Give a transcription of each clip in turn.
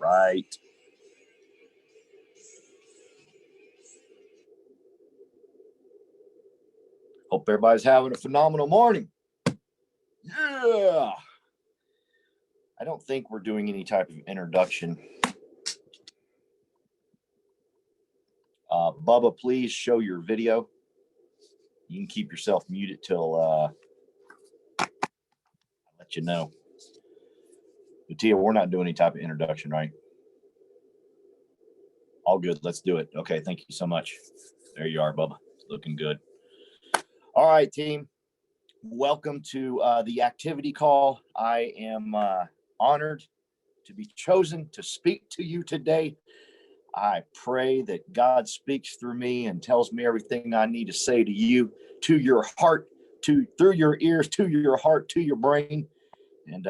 right. Hope everybody's having a phenomenal morning. Yeah. I don't think we're doing any type of introduction. Bubba, please show your video. You can keep yourself muted till I'll let you know. Tia, we're not doing any type of introduction, right? All good. Let's do it. Okay. Thank you so much. There you are, Bubba. Looking good. All right, team. Welcome to the activity call. I am honored to be chosen to speak to you today. I pray that God speaks through me and tells me everything I need to say to you, to your heart, through your ears, to your heart, to your brain. And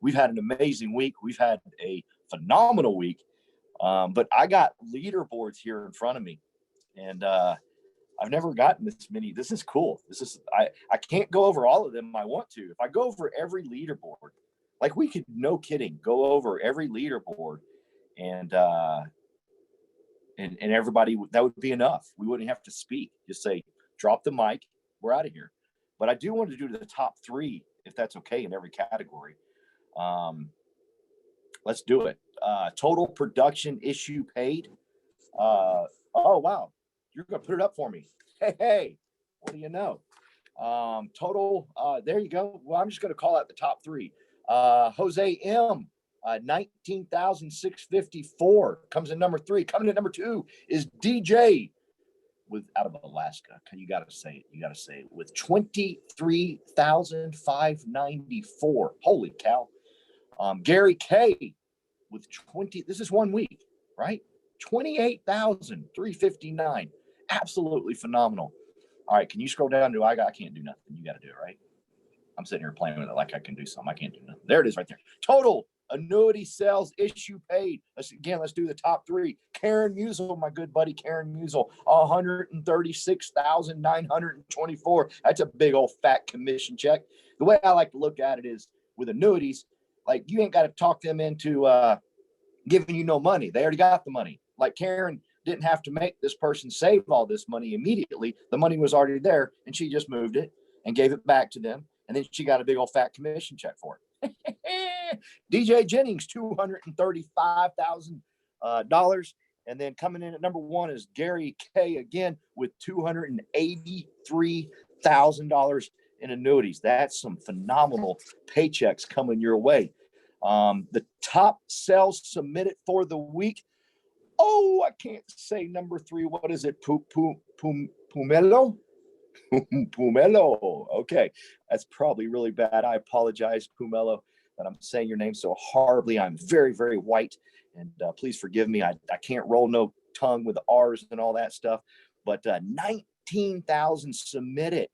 we've had an amazing week. We've had a phenomenal week. But I got leaderboards here in front of me, and I've never gotten this many. This is cool. I can't go over all of them. I want to. If I go over every leaderboard, like we could, no kidding, go over every leaderboard, and everybody, that would be enough. We wouldn't have to speak. Just say, drop the mic. We're out of here. But I do want to do the top 3, if that's okay, in every category. Let's do it. Total production issue paid. Oh, wow. You're going to put it up for me. Hey, what do you know? Total, there you go. Well, I'm just going to call out the top 3. Jose M, 19,654 comes in number 3. Coming in number 2 is DJ out of Alaska. You got to say it. With 23,594. Holy cow. Gary K with 20. This is 1 week, right? 28,359. Absolutely phenomenal. All right, can you scroll down to I can't do nothing. You got to do it, right? I'm sitting here playing with it like I can do something. I can't do nothing. There it is right there. Total annuity sales issue paid. Let's do the top 3. Karen Musel, my good buddy Karen Musel, 136,924. That's a big old fat commission check. The way I like to look at it is with annuities, like you ain't got to talk them into giving you no money. They already got the money. Like Karen didn't have to make this person save all this money immediately. The money was already there, and she just moved it and gave it back to them. And then she got a big old fat commission check for it. DJ Jennings, $235,000. And then coming in at number 1 is Gary K again with $283,000 in annuities. That's some phenomenal paychecks coming your way. The top sales submitted for the week. Oh, I can't say number 3. What is it? Pumelo? Pumelo. Okay. That's probably really bad. I apologize, Pumelo, that I'm saying your name so horribly. I'm very, very white, and please forgive me. I can't roll no tongue with R's and all that stuff, but 19,000 submitted.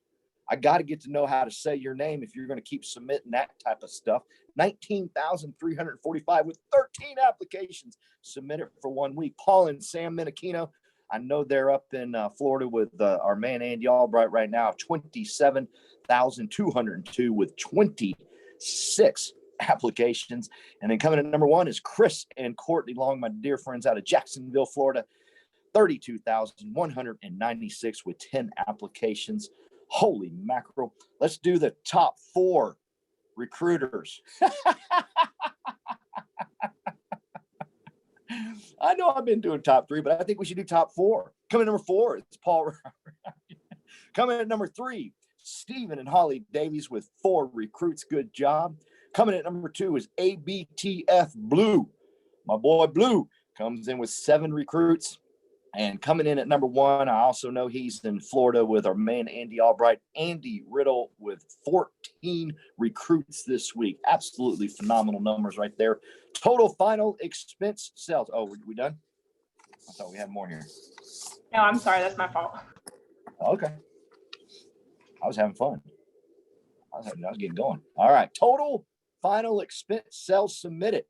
I got to get to know how to say your name if you're going to keep submitting that type of stuff. 19,345 with 13 applications submitted for 1 week. Paul and Sam Menachino, I know they're up in Florida with our man Andy Albright right now. 27,202 with 26 applications. And then coming in at number 1 is Chris and Courtney Long, my dear friends out of Jacksonville, Florida. 32,196 with 10 applications. Holy mackerel. Let's do the top 4 recruiters. I know I've been doing top 3, but I think we should do top 4. Coming in number 4, it's Paul. Coming in at number 3, Stephen and Holly Davies with 4 recruits. Good job. Coming in at number 2 is ABTF Blue. My boy Blue comes in with 7 recruits. And coming in at number 1, I also know he's in Florida with our man Andy Albright. Andy Riddle with 14 recruits this week. Absolutely phenomenal numbers right there. Total final expense sales. Oh, we done? I thought we had more here. No, I'm sorry. That's my fault. Okay. I was having fun. I was getting going. All right. Total final expense sales submitted.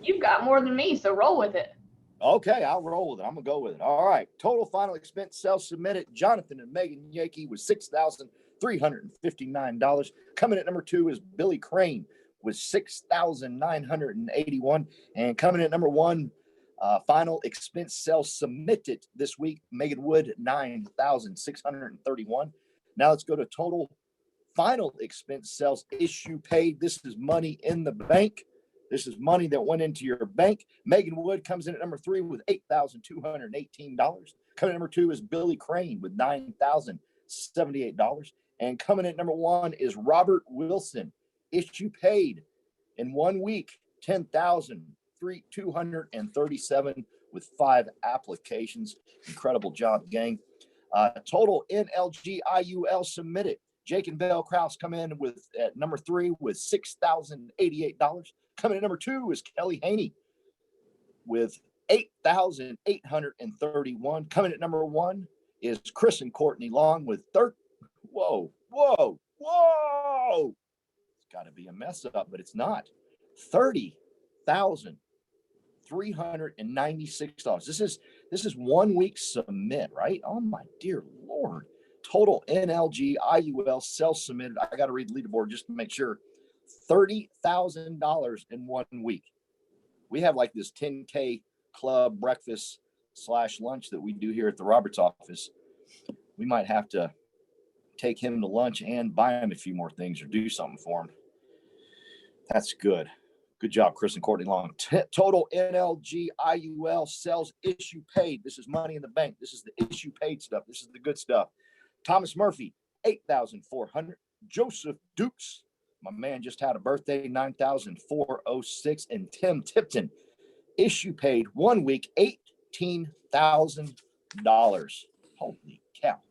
You've got more than me, so roll with it. Okay, I'll roll with it. I'm going to go with it. All right. Total final expense sales submitted. Jonathan and Megan Yakey with $6,359. Coming at number 2 is Billy Crane with 6,981. And coming in at number 1, final expense sales submitted this week, Megan Wood, 9,631. Now let's go to total final expense sales issue paid. This is money in the bank. This is money that went into your bank. Megan Wood comes in at number 3 with $8,218. Coming in number 2 is Billy Crane with $9,078. And coming in at number 1 is Robert Wilson. Issue paid in 1 week, $10,237 with 5 applications. Incredible job, gang. Total NLG IUL submitted. Jake and Bell Kraus come in with at number 3 with $6,088. Coming in number 2 is Kelly Haney with $8,831. Coming at number 1 is Chris and Courtney Long with whoa. It's got to be a mess up, but it's not. $30,396. This is 1 week submit, right? Oh my dear Lord. Total NLG IUL self-submitted. I got to read the leaderboard just to make sure. $30,000 in 1 week. We have like this 10K club breakfast / lunch that we do here at the Roberts office. We might have to take him to lunch and buy him a few more things or do something for him. That's good. Good job, Chris and Courtney Long. Total NLG IUL sales issue paid. This is money in the bank. This is the issue paid stuff. This is the good stuff. Thomas Murphy, $8,400. Joseph Dukes, my man just had a birthday, $9,406. And Tim Tipton, issue paid 1 week, $18,000. Holy cow.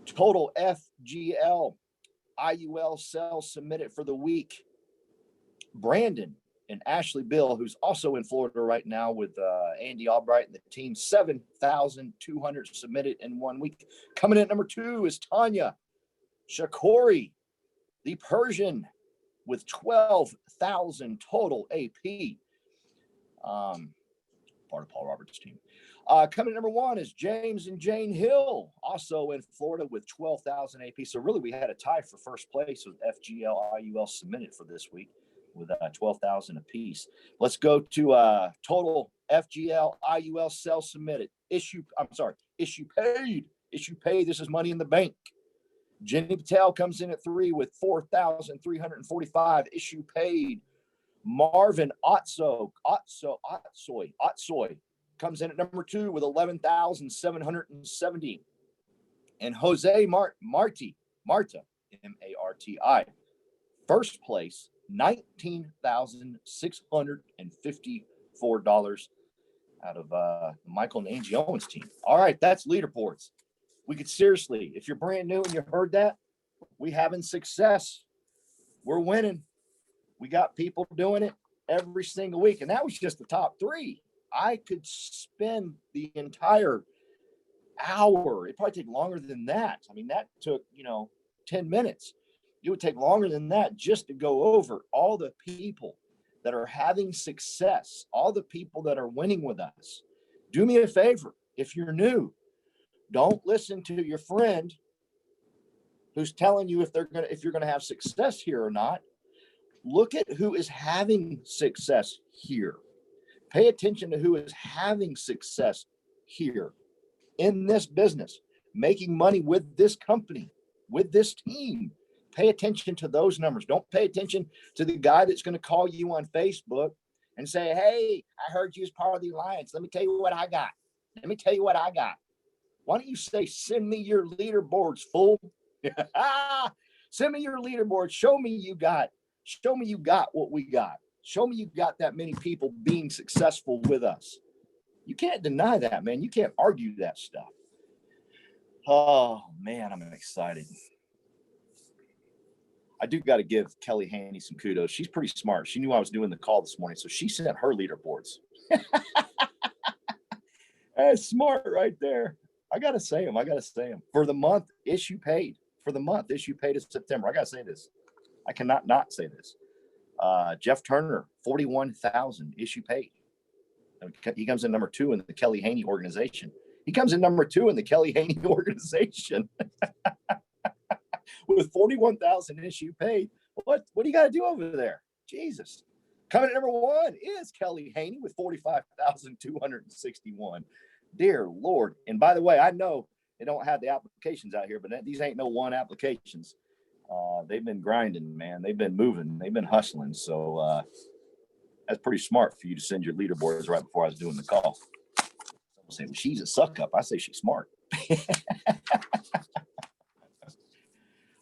Total FGL IUL sales submitted for the week. Brandon and Ashley Bill, who's also in Florida right now with Andy Albright and the team, 7,200 submitted in 1 week. Coming in at number 2 is Tanya Shakori, the Persian, with 12,000 total AP. Part of Paul Roberts' team. Coming in number 1 is James and Jane Hill, also in Florida with 12,000 AP. So really we had a tie for first place with FGL IUL submitted for this week with 12,000 apiece. Let's go to total FGL IUL sales submitted. Issue paid. This is money in the bank. Jenny Patel comes in at 3 with 4,345. Issue paid. Marvin Otsoy comes in at number 2 with 11,770. And Jose Marta, Marti, first place, $19,654 out of Michael and Angie Owens' team. All right, that's leaderboards. We could seriously, if you're brand new and you heard that, we having success. We're winning. We got people doing it every single week. And that was just the top 3. I could spend the entire hour. It'd probably take longer than that. I mean, that took, 10 minutes. It would take longer than that just to go over all the people that are having success, all the people that are winning with us. Do me a favor. If you're new, don't listen to your friend who's telling you if you're going to have success here or not. Look at who is having success here. Pay attention to who is having success here in this business, making money with this company, with this team. Pay attention to those numbers. Don't pay attention to the guy that's going to call you on Facebook and say, hey, I heard you as part of the alliance. Let me tell you what I got. Why don't you say, send me your leaderboards, fool? Send me your leaderboard. Show me you got what we got. Show me you got that many people being successful with us. You can't deny that, man. You can't argue that stuff. Oh, man, I'm excited. I do got to give Kelly Haney some kudos. She's pretty smart. She knew I was doing the call this morning, so she sent her leaderboards. That's smart right there. I got to say them. For the month, issue paid. Is September. I got to say this. I cannot not say this. Jeff Turner, 41,000 issue paid. He comes in number 2 in the Kelly Haney organization. With 41,000 issue paid. What do you got to do over there? Jesus. Coming at number 1 is Kelly Haney with 45,261. Dear Lord. And by the way, I know they don't have the applications out here, but these ain't no one applications. They've been grinding, man. They've been moving. They've been hustling. So that's pretty smart for you to send your leaderboards right before I was doing the call. Someone say, well, she's a suck up. I say she's smart.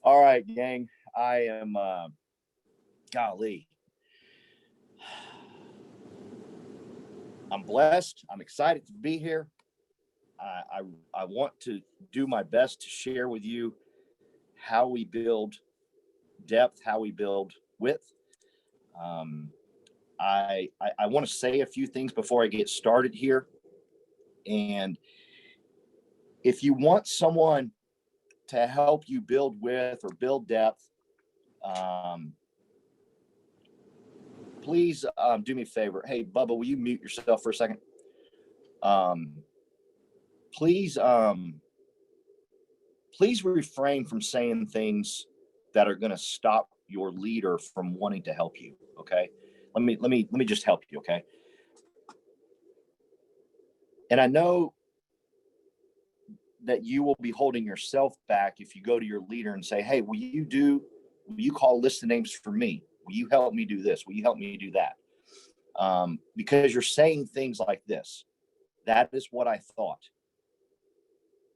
All right, gang. I am, golly. I'm blessed. I'm excited to be here. I want to do my best to share with you how we build depth, how we build width. I want to say a few things before I get started here. And if you want someone to help you build width or build depth, please do me a favor. Hey, Bubba, will you mute yourself for a second? Please refrain from saying things that are going to stop your leader from wanting to help you. Okay. Let me just help you. Okay. And I know that you will be holding yourself back if you go to your leader and say, hey, will you call a list of names for me? Will you help me do this? Will you help me do that? Because you're saying things like this. That is what I thought.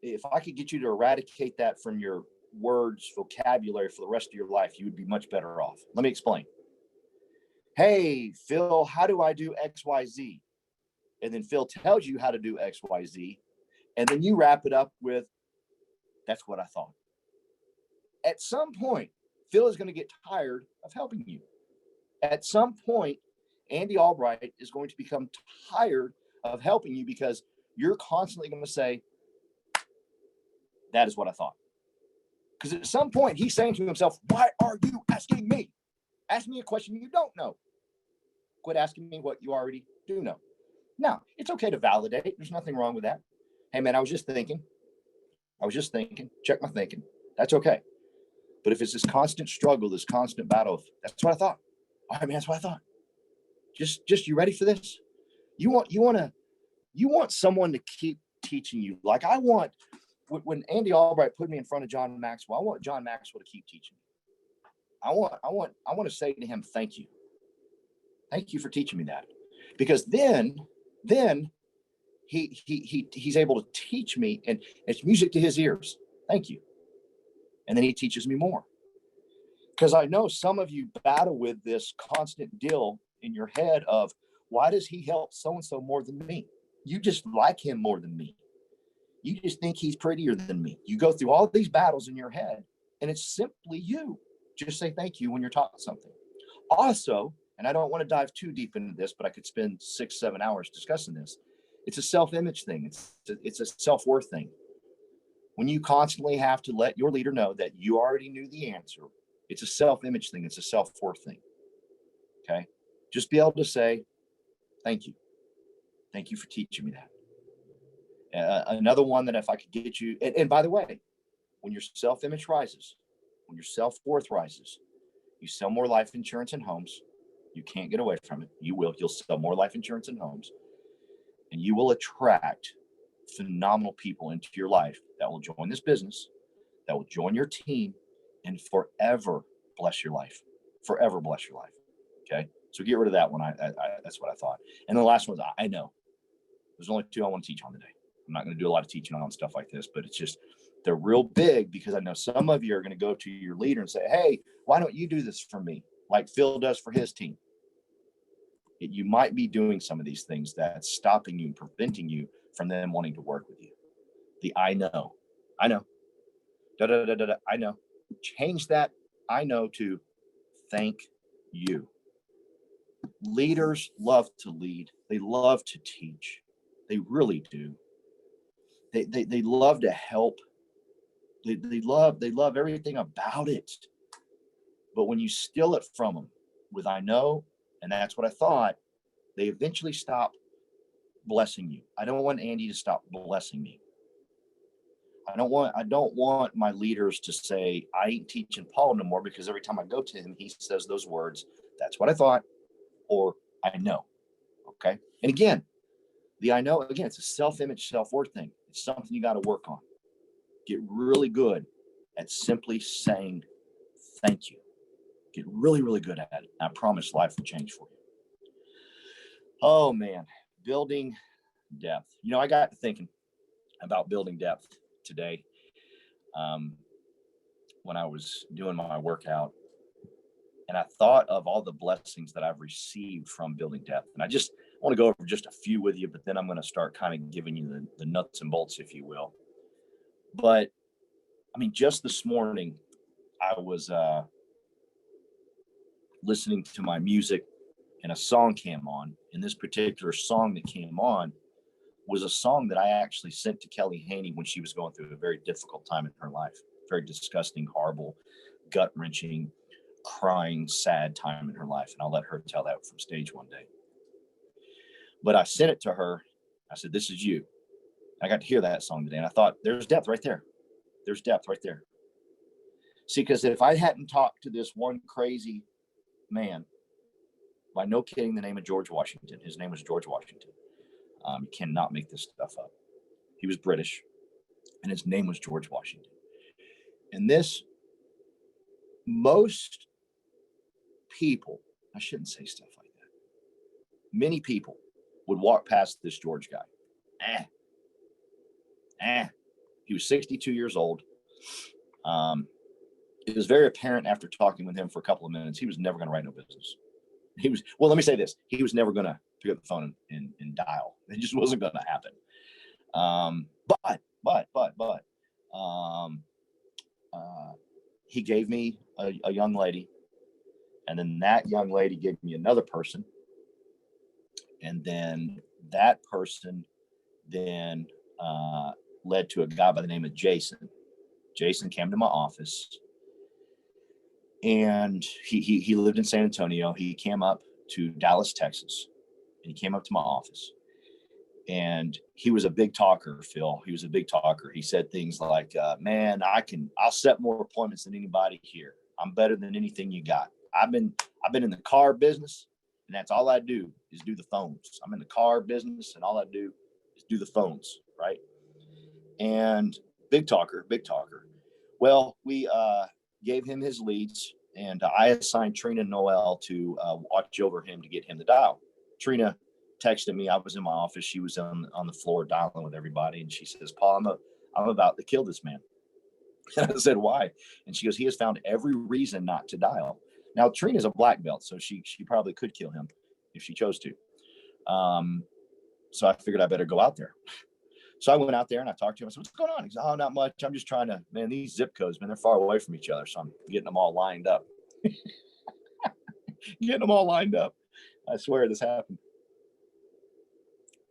If I could get you to eradicate that from your words, vocabulary for the rest of your life, you would be much better off. Let me explain. Hey, Phil, how do I do X, Y, Z? And then Phil tells you how to do X, Y, Z. And then you wrap it up with, that's what I thought. At some point, Phil is going to get tired of helping you. At some point, Andy Albright is going to become tired of helping you because you're constantly going to say, that is what I thought. Because at some point, he's saying to himself, why are you asking me? Ask me a question you don't know. Quit asking me what you already do know. Now, it's okay to validate. There's nothing wrong with that. Hey, man, I was just thinking. Check my thinking. That's okay. But if it's this constant struggle, this constant battle, that's what I thought. All right, man, that's what I thought. Just you ready for this? You want someone to keep teaching you. Like I want, when Andy Albright put me in front of John Maxwell, I want John Maxwell to keep teaching me. I want to say to him, thank you. Thank you for teaching me that. Because then he's able to teach me, and it's music to his ears. Thank you. And then he teaches me more. Because I know some of you battle with this constant deal in your head of, why does he help so-and-so more than me? You just like him more than me. You just think he's prettier than me. You go through all these battles in your head, and it's simply you. Just say thank you when you're taught something. Also, and I don't want to dive too deep into this, but I could spend 6-7 hours discussing this. It's a self-image thing. It's a self-worth thing. When you constantly have to let your leader know that you already knew the answer, it's a self-image thing. It's a self-worth thing. Okay. Just be able to say, thank you. Thank you for teaching me that. Another one that if I could get you, and by the way, when your self-image rises, when your self-worth rises, you sell more life insurance and homes. You can't get away from it. You'll sell more life insurance and homes, and you will attract phenomenal people into your life that will join this business, that will join your team, and forever bless your life. Forever bless your life. Okay. So get rid of that one. That's what I thought. And the last one is, I know there's only 2 I want to teach on today. I'm not going to do a lot of teaching on stuff like this, but it's just, they're real big because I know some of you are going to go to your leader and say, hey, why don't you do this for me? Like Phil does for his team. You might be doing some of these things that's stopping you and preventing you from them wanting to work with you. I know, I know. Change that I know to thank you. Leaders love to lead. They love to teach. They really do. They love to help. They love everything about it. But when you steal it from them with I know, and that's what I thought, they eventually stop blessing you. I don't want Andy to stop blessing me. I don't want my leaders to say, I ain't teaching Paul no more, because every time I go to him, he says those words, that's what I thought, or I know. Okay. And again, the I know, again, it's a self-image, self-worth thing. It's something you got to work on. Get really good at simply saying thank you. Get really, really good at it. I promise life will change for you. Oh man, building depth. I got to thinking about building depth today when I was doing my workout, and I thought of all the blessings that I've received from building depth. And I want to go over just a few with you, but then I'm going to start kind of giving you the nuts and bolts, if you will. But I mean, just this morning, I was listening to my music, and a song came on. And this particular song that came on was a song that I actually sent to Kelly Haney when she was going through a very difficult time in her life. Very disgusting, horrible, gut-wrenching, crying, sad time in her life. And I'll let her tell that from stage one day. But I sent it to her. I said, this is you. I got to hear that song today. And I thought, there's depth right there. There's depth right there. See, because if I hadn't talked to this one crazy man, by no kidding, the name of George Washington, his name was George Washington. You cannot make this stuff up. He was British, and his name was George Washington. And most people, I shouldn't say stuff like that. Many people would walk past this George guy. He was 62 years old. It was very apparent after talking with him for a couple of minutes, he was never going to write no business. Let me say this. He was never going to pick up the phone and dial. It just wasn't going to happen. But he gave me a young lady, and then that young lady gave me another person. And then that person then led to a guy by the name of Jason. Jason came to my office, and he lived in San Antonio. He came up to Dallas, Texas, and he came up to my office. And he was a big talker, Phil. He was a big talker. He said things like, man, I'll set more appointments than anybody here. I'm better than anything you got. I've been in the car business, and that's all I do is do the phones. I'm in the car business, and all I do is do the phones, right? And big talker. Well, we gave him his leads, and I assigned Trina Noel to watch over him to get him the dial. Trina texted me. I was in my office. She was on the floor dialing with everybody, and she says, Paul, I'm about to kill this man. And I said, why? And she goes, he has found every reason not to dial. Now, Trina's a black belt, so she probably could kill him if she chose to. So I figured I better go out there. So I went out there and I talked to him. I said, what's going on? He said, oh, not much. I'm just trying to, man, these zip codes, man, they're far away from each other. So I'm getting them all lined up. Getting them all lined up. I swear this happened.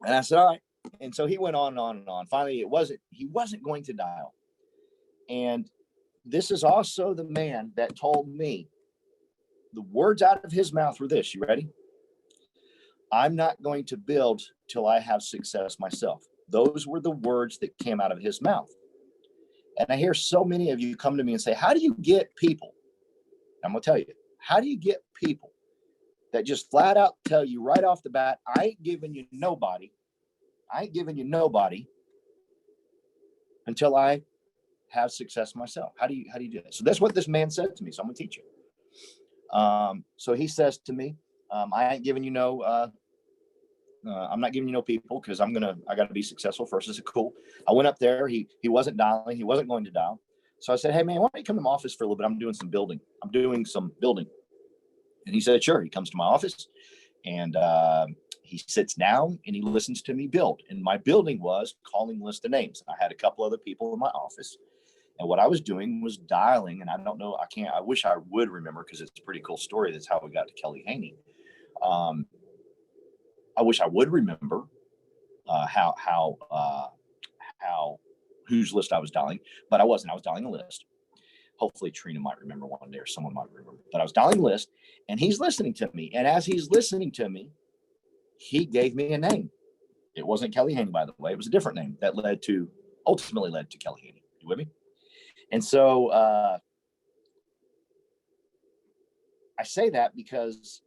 And I said, all right. And so he went on and on and on. Finally, he wasn't going to dial. And this is also the man that told me, the words out of his mouth were this. You ready? I'm not going to build till I have success myself. Those were the words that came out of his mouth. And I hear so many of you come to me and say, how do you get people? I'm going to tell you, how do you get people that just flat out tell you right off the bat, I ain't giving you nobody until I have success myself. How do you do that? So that's what this man said to me. So I'm going to teach you. So he says to me, I ain't giving you I'm not giving you no people because I got to be successful first. I said, cool. I went up there. He wasn't dialing. He wasn't going to dial. So I said, hey man, why don't you come to my office for a little bit? I'm doing some building. And he said, sure. He comes to my office, and he sits down and he listens to me build. And my building was calling list of names. I had a couple other people in my office, and what I was doing was dialing. And I don't know, I wish I would remember, because it's a pretty cool story. That's how we got to Kelly Haney. I wish I would remember whose list I was dialing, but I wasn't. I was dialing a list. Hopefully Trina might remember one day, or someone might remember. But I was dialing a list, and he's listening to me. And as he's listening to me, he gave me a name. It wasn't Kelly Haney, by the way. It was a different name that led to ultimately led to Kelly Haney. You with me? And so I say that because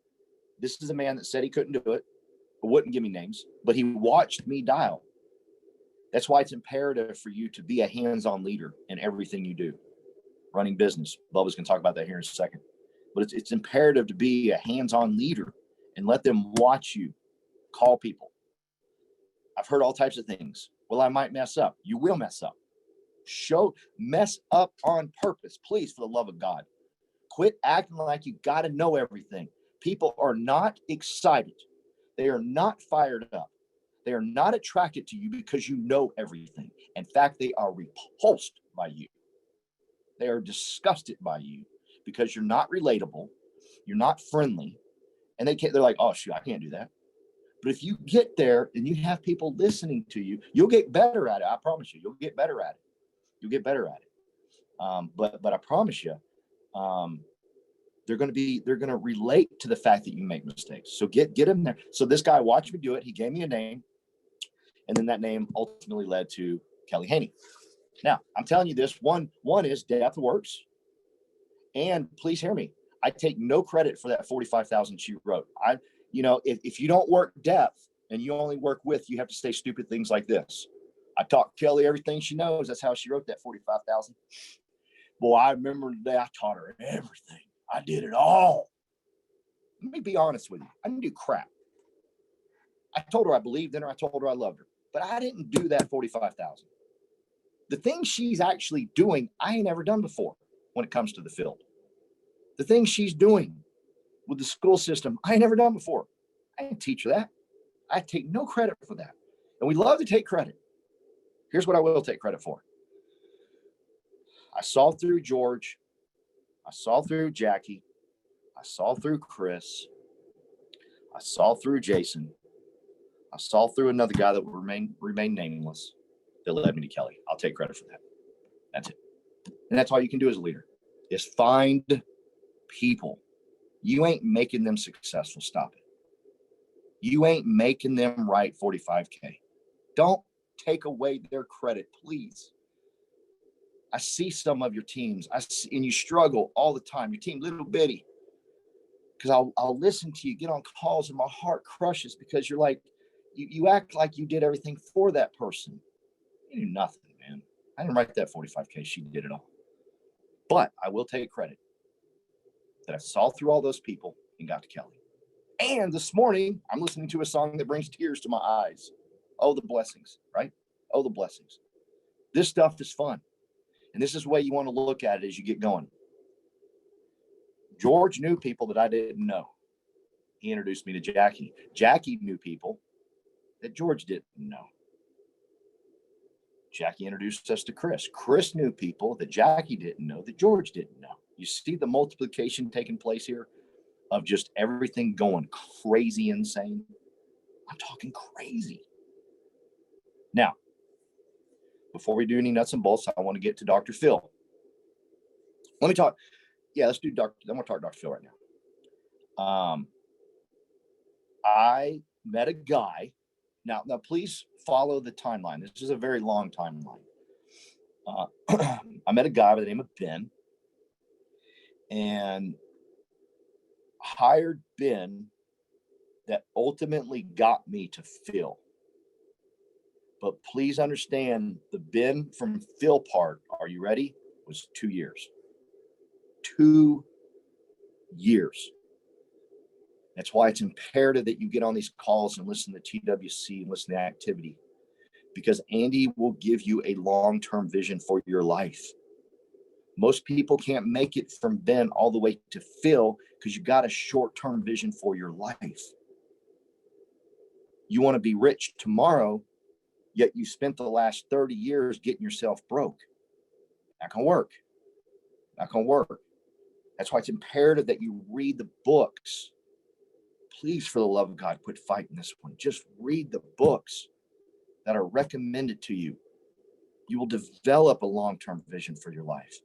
this is a man that said he couldn't do it, but wouldn't give me names, but he watched me dial. That's why it's imperative for you to be a hands-on leader in everything you do. Running business. Bubba's going to talk about that here in a second. But it's imperative to be a hands-on leader and let them watch you call people. I've heard all types of things. Well, I might mess up. You will mess up. Mess up on purpose, please, for the love of God. Quit acting like you got to know everything. People are not excited. They are not fired up. They are not attracted to you because you know everything. In fact, they are repulsed by you. They are disgusted by you because you're not relatable. You're not friendly. And they're like, oh, shoot, I can't do that. But if you get there and you have people listening to you, you'll get better at it. I promise you, you'll get better at it. You'll get better at it. But I promise you, they're going to relate to the fact that you make mistakes. So get them there. So this guy watched me do it. He gave me a name. And then that name ultimately led to Kelly Haney. Now, I'm telling you this, one is depth works. And please hear me. I take no credit for that 45,000 she wrote. If you don't work depth and you only work with, you have to say stupid things like this. I taught Kelly everything she knows. That's how she wrote that 45,000. Boy, I remember the day I taught her everything. I did it all. Let me be honest with you. I didn't do crap. I told her I believed in her. I told her I loved her. But I didn't do that 45,000. The things she's actually doing, I ain't never done before when it comes to the field. The things she's doing with the school system, I ain't never done before. I didn't teach her that. I take no credit for that. And we love to take credit. Here's what I will take credit for. I saw through George. I saw through Jackie. I saw through Chris. I saw through Jason. I saw through another guy that will remain nameless that led me to Kelly. I'll take credit for that. That's it. And that's all you can do as a leader is find people. You ain't making them successful. Stop it. You ain't making them write 45K. Don't take away their credit, please. I see some of your teams, and you struggle all the time. Your team, little bitty. Because I'll listen to you get on calls, and my heart crushes because you're like, you act like you did everything for that person. You do nothing, man. I didn't write that 45K. She did it all. But I will take credit that I saw through all those people and got to Kelly. And this morning, I'm listening to a song that brings tears to my eyes. Oh, the blessings, right? Oh, the blessings. This stuff is fun. And this is the way you want to look at it as you get going. George knew people that I didn't know. He introduced me to Jackie. Jackie knew people that George didn't know. Jackie introduced us to Chris. Chris knew people that Jackie didn't know, that George didn't know. You see the multiplication taking place here of just everything going crazy insane? I'm talking crazy. Now, before we do any nuts and bolts, I want to get to Dr. Phil. Let me talk. Yeah, let's do Dr. I want to talk to Dr. Phil right now. I met a guy. Now, please follow the timeline. This is a very long timeline. I met a guy by the name of Ben and hired Ben that ultimately got me to Phil. But please understand the Ben from Phil part, are you ready? Was 2 years. 2 years. That's why it's imperative that you get on these calls and listen to TWC and listen to activity, because Andy will give you a long-term vision for your life. Most people can't make it from Ben all the way to Phil because you got a short-term vision for your life. You want to be rich tomorrow, yet you spent the last 30 years getting yourself broke. Not gonna work. Not gonna work. That's why it's imperative that you read the books. Please, for the love of God, quit fighting this one. Just read the books that are recommended to you. You will develop a long-term vision for your life.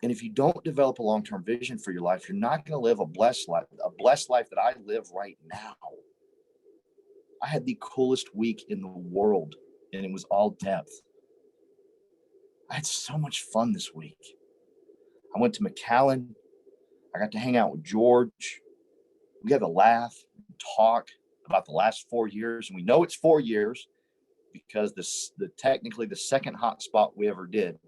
And if you don't develop a long-term vision for your life, you're not going to live a blessed life that I live right now. I had the coolest week in the world and it was all depth. I had so much fun this week. I went to McAllen. I got to hang out with George. We had to laugh and talk about the last 4 years. And we know it's 4 years because technically the second hot spot we ever did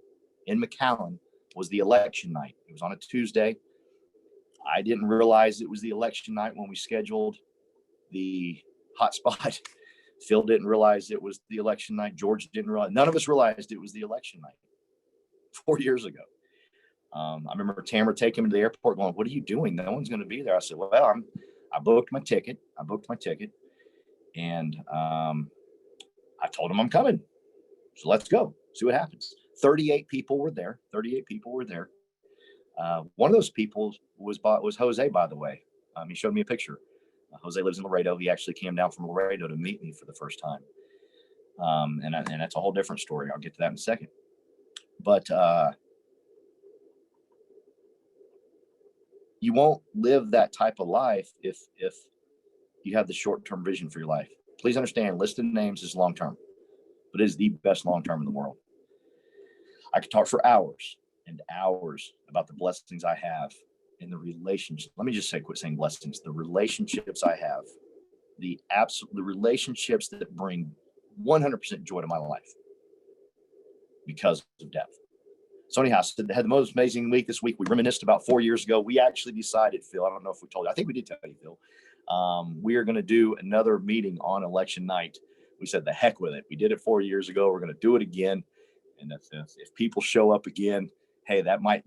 in McAllen was the election night. It was on a Tuesday. I didn't realize it was the election night when we scheduled the hot spot. Phil didn't realize it was the election night. George didn't realize. None of us realized it was the election night 4 years ago. I remember Tamara taking him to the airport going, "What are you doing? No one's going to be there." I said, "Well, I booked my ticket. And I told him I'm coming. So let's go. See what happens." 38 people were there. One of those people was Jose, by the way. He showed me a picture. Jose lives in Laredo. He actually came down from Laredo to meet me for the first time. And that's a whole different story. I'll get to that in a second. But you won't live that type of life if you have the short-term vision for your life. Please understand, listing names is long-term, but it is the best long-term in the world. I could talk for hours and hours about the blessings I have in the relationship. Let me just quit saying blessings. The relationships I have, the relationships that bring 100% joy to my life because of depth. So anyhow, I had the most amazing week this week. We reminisced about 4 years ago. We actually decided, Phil, I don't know if we told you. I think we did tell you, Phil. We are going to do another meeting on election night. We said, the heck with it. We did it 4 years ago. We're going to do it again. And if people show up again, hey, that might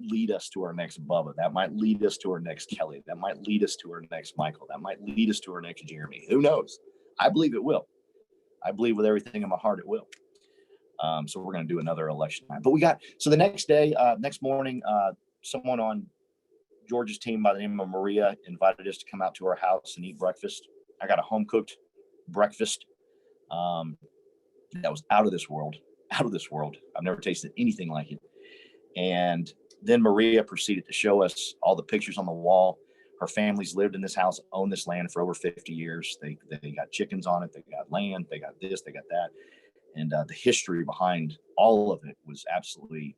lead us to our next Bubba. That might lead us to our next Kelly. That might lead us to our next Michael. That might lead us to our next Jeremy. Who knows? I believe it will. I believe with everything in my heart it will. So we're going to do another election night. But so the next day, next morning, someone on George's team by the name of Maria invited us to come out to her house and eat breakfast. I got a home cooked breakfast that was out of this world. I've never tasted anything like it. And then Maria proceeded to show us all the pictures on the wall. Her family's lived in this house, owned this land for over 50 years. They got chickens on it. They got land. They got this. They got that. And the history behind all of it was absolutely,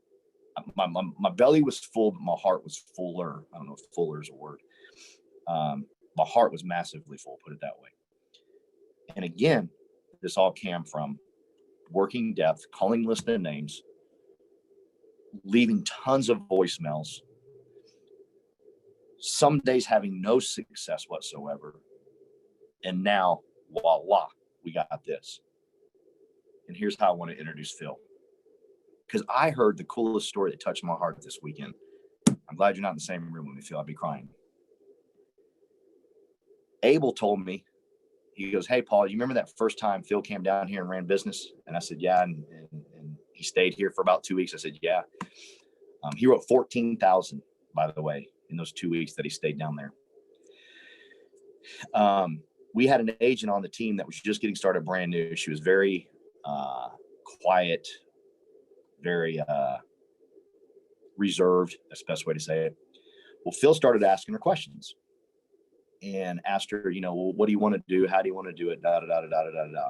my belly was full, but my heart was fuller. I don't know if fuller is a word. My heart was massively full, put it that way. And again, this all came from working depth, calling listening names, leaving tons of voicemails, some days having no success whatsoever. And now, voila, we got this. And here's how I want to introduce Phil. Because I heard the coolest story that touched my heart this weekend. I'm glad you're not in the same room with me, Phil. I'd be crying. Abel told me, he goes, "Hey, Paul, you remember that first time Phil came down here and ran business?" And I said, "Yeah." And he stayed here for about 2 weeks. I said, "Yeah." He wrote 14,000, by the way, in those 2 weeks that he stayed down there. We had an agent on the team that was just getting started brand new. She was very quiet, very reserved. That's the best way to say it. Well, Phil started asking her questions and asked her, well, what do you want to do? How do you want to do it? Da, da, da, da, da, da, da.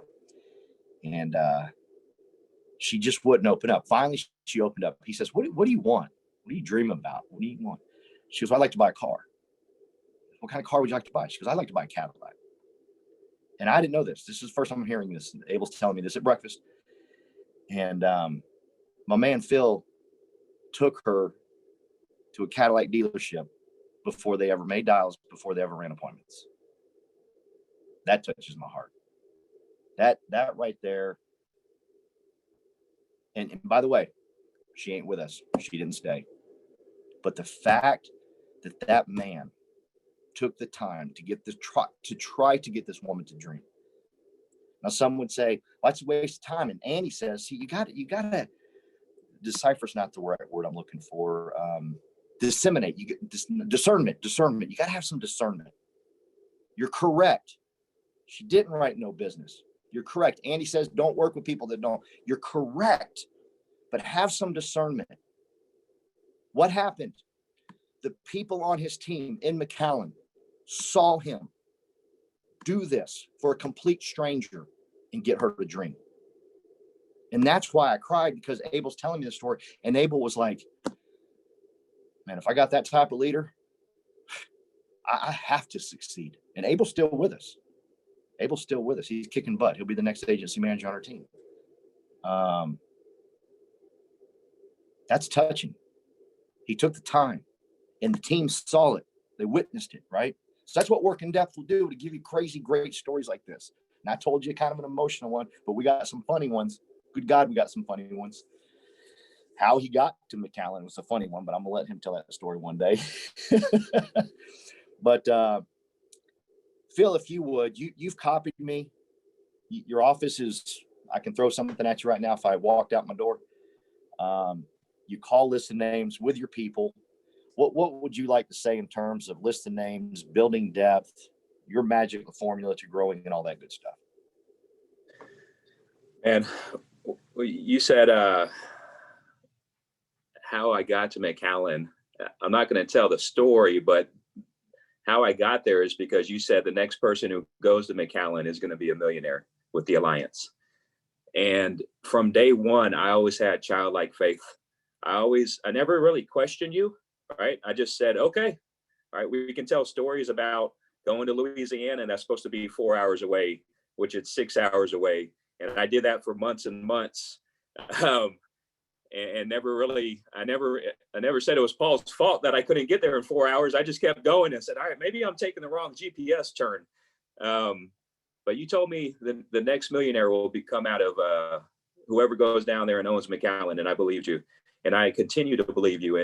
And she just wouldn't open up. Finally, she opened up. He says, what do you want? What do you dream about? What do you want? She goes, "I'd like to buy a car." "What kind of car would you like to buy?" She goes, "I'd like to buy a Cadillac." And I didn't know this. This is the first time I'm hearing this. Abel's telling me this at breakfast. And my man, Phil, took her to a Cadillac dealership before they ever made dials, before they ever ran appointments. That touches my heart. That right there. And by the way, she ain't with us. She didn't stay. But the fact that man took the time to try to get this woman to dream. Now, some would say, well, that's a waste of time. And Andy says, see, you got to decipher's not the right word I'm looking for. Disseminate. You get discernment. You got to have some discernment. You're correct. She didn't write no business. You're correct. Andy says, don't work with people that don't. You're correct. But have some discernment. What happened? The people on his team in McAllen saw him do this for a complete stranger and get her to dream. And that's why I cried, because Abel's telling me the story. And Abel was like, man, if I got that type of leader, I have to succeed. And Abel's still with us. Abel's still with us. He's kicking butt. He'll be the next agency manager on our team. That's touching. He took the time, and the team saw it. They witnessed it, right? So that's what Work in Depth will do, to give you crazy, great stories like this. And I told you kind of an emotional one, but we got some funny ones. Good God, we got some funny ones. How he got to McAllen was a funny one, but I'm gonna let him tell that story one day. But Phil, if you would, you've copied me. Your office is, I can throw something at you right now if I walked out my door. You call list of names with your people. What would you like to say in terms of list of names, building depth, your magical formula to growing, and all that good stuff? And you said how I got to McAllen. I'm not going to tell the story, but how I got there is because you said the next person who goes to McAllen is going to be a millionaire with the Alliance. And from day one, I always had childlike faith. I never really questioned you, right? I just said, okay, all right, we can tell stories about going to Louisiana, and that's supposed to be 4 hours away, which it's 6 hours away. And I did that for months and months. And never really, I never said it was Paul's fault that I couldn't get there in 4 hours. I just kept going and said, all right, maybe I'm taking the wrong GPS turn. But you told me the next millionaire will come out of whoever goes down there and owns McAllen, and I believed you, and I continue to believe you.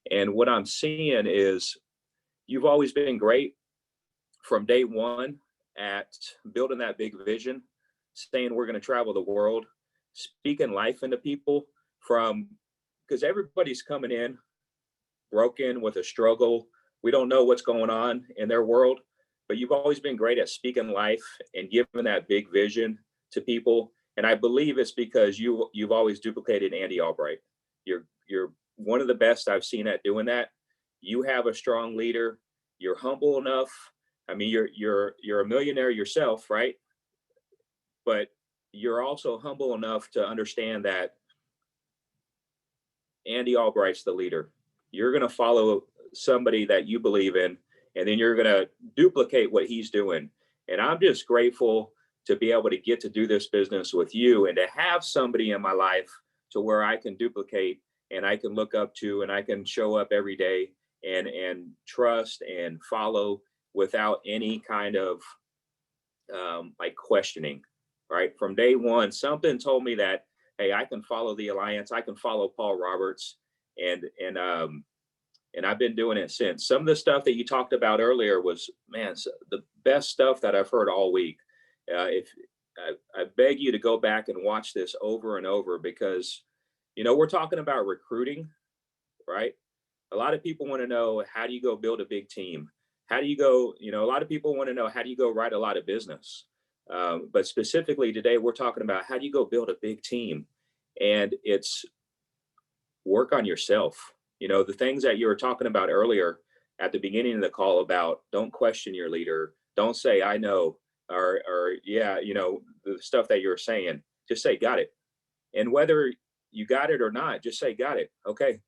And what I'm seeing is you've always been great from day one at building that big vision, saying we're going to travel the world, speaking life into people, because everybody's coming in broken with a struggle. We don't know what's going on in their world, but you've always been great at speaking life and giving that big vision to people. And I believe it's because you've always duplicated Andy Albright. You're one of the best I've seen at doing that. You have a strong leader. You're humble enough. I mean, you're a millionaire yourself, right? But you're also humble enough to understand that Andy Albright's the leader. You're going to follow somebody that you believe in, and then you're going to duplicate what he's doing. And I'm just grateful to be able to get to do this business with you, and to have somebody in my life to where I can duplicate and I can look up to, and I can show up every day and trust and follow without any kind of like questioning, right? From day one, something told me that, hey, I can follow the Alliance. I can follow Paul Roberts, and I've been doing it since. Some of the stuff that you talked about earlier was, man, the best stuff that I've heard all week. If I beg you to go back and watch this over and over, because, you know, we're talking about recruiting, right? A lot of people want to know, how do you go build a big team? How do you go, you know, a lot of people want to know, how do you go write a lot of business? But specifically today, we're talking about, how do you go build a big team? And it's work on yourself. You know, the things that you were talking about earlier at the beginning of the call about, don't question your leader. Don't say, I know, or yeah, you know, the stuff that you're saying, just say, got it. And whether you got it or not, just say, got it. Okay.